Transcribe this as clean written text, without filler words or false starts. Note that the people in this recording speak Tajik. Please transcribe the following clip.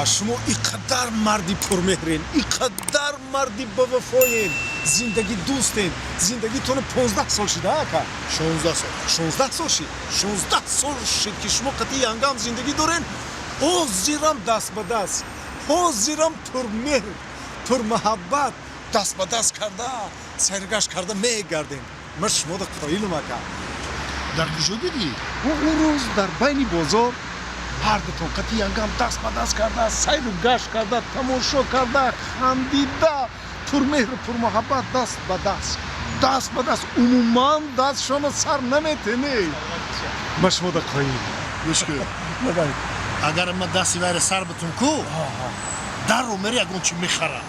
шумо иқадар марди пурмеҳрен, иқадар марди бавафоен, зиндаги дӯстен. Зиндагитон 15 сол шуда ака? 16 сол. 16 сол шид. 16 сол шид ки шумо қатъи янгам зиндагӣ дорен. ҳозирам даст ба даст, ҳозирам пурмеҳр, пурмуҳаббат даст ба даст карда, сайргашт карда мегардем. ман шумода қоилам ака. дар куҷо дидӣ? он рӯз дар байни бозор ҳардутон қатъи янгам даст ба даст карда, сайру гашт карда, тамошо карда, хандида, пурмеҳру пурмуҳаббат даст ба даст. Даст ба даст. Умуман дастшона сар наметене. ман шумода қоилам. гӯш кӯ. агар ман дасти вайро сар битум ку, даррӯ мери ягон чи мехара.